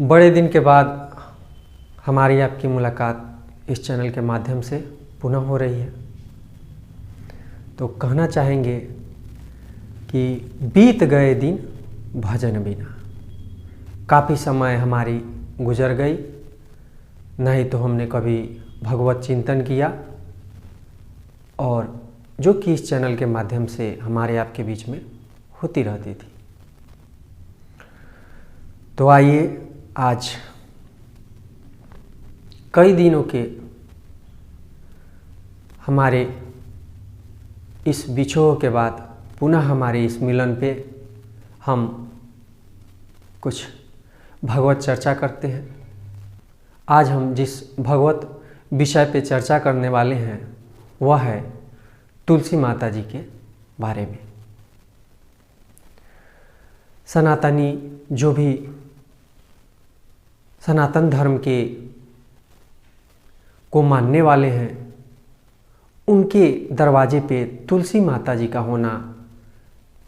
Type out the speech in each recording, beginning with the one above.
बड़े दिन के बाद हमारी आपकी मुलाकात इस चैनल के माध्यम से पुनः हो रही है। तो कहना चाहेंगे कि बीत गए दिन भजन बिना। काफ़ी समय हमारी गुजर गई, नहीं तो हमने कभी भगवत चिंतन किया और जो कि इस चैनल के माध्यम से हमारे आपके बीच में होती रहती थी। तो आइए आज कई दिनों के हमारे इस विछोह के बाद पुनः हमारे इस मिलन पे हम कुछ भगवत चर्चा करते हैं। आज हम जिस भगवत विषय पे चर्चा करने वाले हैं वह है तुलसी माता जी के बारे में। सनातनी जो भी सनातन धर्म के को मानने वाले हैं, उनके दरवाजे पे तुलसी माता जी का होना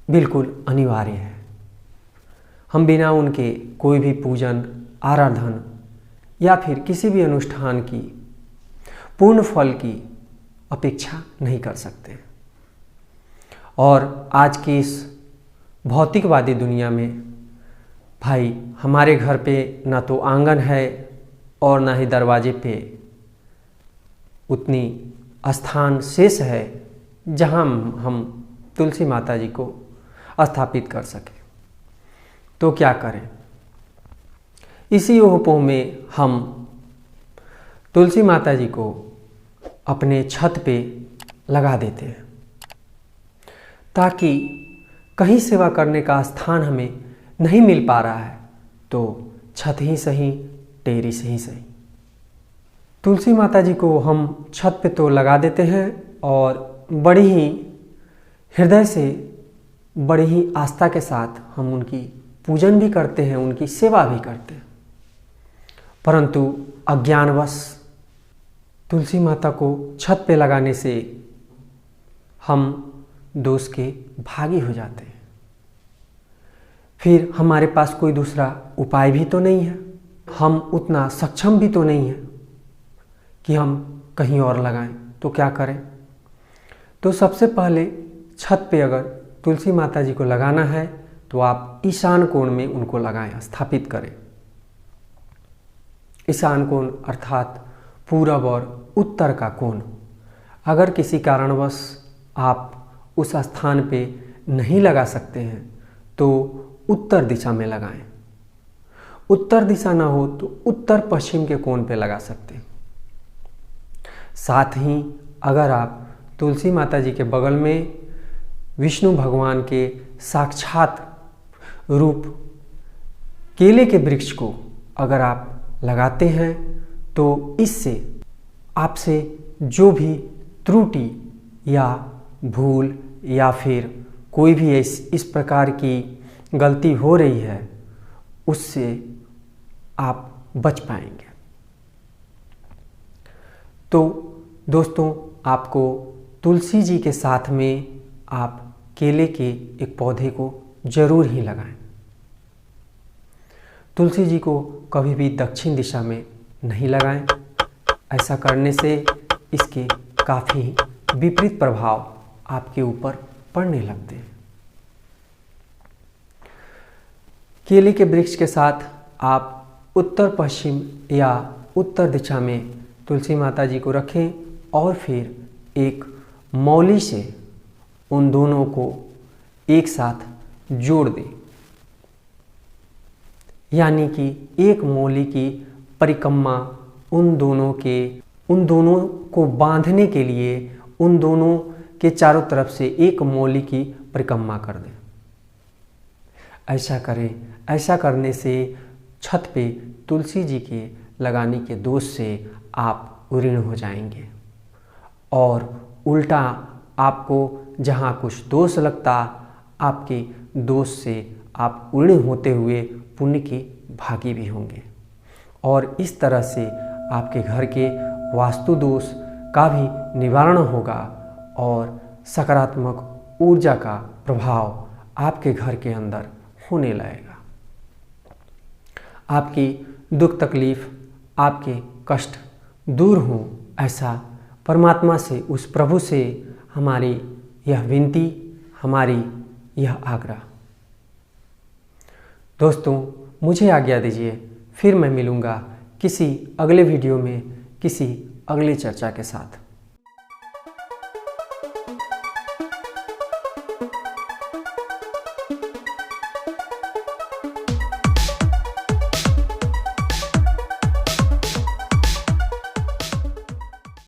बिल्कुल अनिवार्य है। हम बिना उनके कोई भी पूजन, आराधन या फिर किसी भी अनुष्ठान की पूर्ण फल की अपेक्षा नहीं कर सकते। और आज की इस भौतिकवादी दुनिया में भाई हमारे घर पे ना तो आंगन है और ना ही दरवाजे पे उतनी स्थान शेष है जहां हम तुलसी माता जी को स्थापित कर सकें। तो क्या करें? इसी ओहोपोह में हम तुलसी माता जी को अपने छत पे लगा देते हैं ताकि कहीं सेवा करने का स्थान हमें नहीं मिल पा रहा है तो छत ही सही, टेरिस ही सही, तुलसी माता जी को हम छत पे तो लगा देते हैं और बड़ी ही हृदय से, बड़ी ही आस्था के साथ हम उनकी पूजन भी करते हैं, उनकी सेवा भी करते हैं। परंतु अज्ञानवश तुलसी माता को छत पे लगाने से हम दोष के भागी हो जाते हैं। फिर हमारे पास कोई दूसरा उपाय भी तो नहीं है, हम उतना सक्षम भी तो नहीं है कि हम कहीं और लगाएं। तो क्या करें? तो सबसे पहले छत पे अगर तुलसी माता जी को लगाना है तो आप ईशान कोण में उनको लगाएं, स्थापित करें। ईशान कोण अर्थात पूरब और उत्तर का कोण। अगर किसी कारणवश आप उस स्थान पे नहीं लगा सकते हैं तो उत्तर दिशा में लगाएं। उत्तर दिशा ना हो तो उत्तर पश्चिम के कोण पे लगा सकते हैं। साथ ही अगर आप तुलसी माता जी के बगल में विष्णु भगवान के साक्षात रूप केले के वृक्ष को अगर आप लगाते हैं तो इससे आपसे जो भी त्रुटि या भूल या फिर कोई भी इस प्रकार की गलती हो रही है उससे आप बच पाएंगे। तो दोस्तों, आपको तुलसी जी के साथ में आप केले के एक पौधे को जरूर ही लगाएं। तुलसी जी को कभी भी दक्षिण दिशा में नहीं लगाएं। ऐसा करने से इसके काफ़ी विपरीत प्रभाव आपके ऊपर पड़ने लगते हैं। केले के वृक्ष के साथ आप उत्तर पश्चिम या उत्तर दिशा में तुलसी माता जी को रखें और फिर एक मौली से उन दोनों को एक साथ जोड़ दें। यानी कि एक मौली की परिक्रमा उन दोनों को बांधने के लिए उन दोनों के चारों तरफ से एक मौली की परिक्रमा कर दें। ऐसा करें। ऐसा करने से छत पे तुलसी जी के लगाने के दोष से आप ऋण हो जाएंगे और उल्टा आपको जहाँ कुछ दोष लगता, आपके दोष से आप ऋण होते हुए पुण्य के भागी भी होंगे और इस तरह से आपके घर के वास्तु दोष का भी निवारण होगा और सकारात्मक ऊर्जा का प्रभाव आपके घर के अंदर होने लगेगा। आपकी दुख तकलीफ, आपके कष्ट दूर हों, ऐसा परमात्मा से, उस प्रभु से हमारी यह विनती, हमारी यह आग्रह। दोस्तों, मुझे आज्ञा दीजिए, फिर मैं मिलूँगा किसी अगले वीडियो में किसी अगली चर्चा के साथ।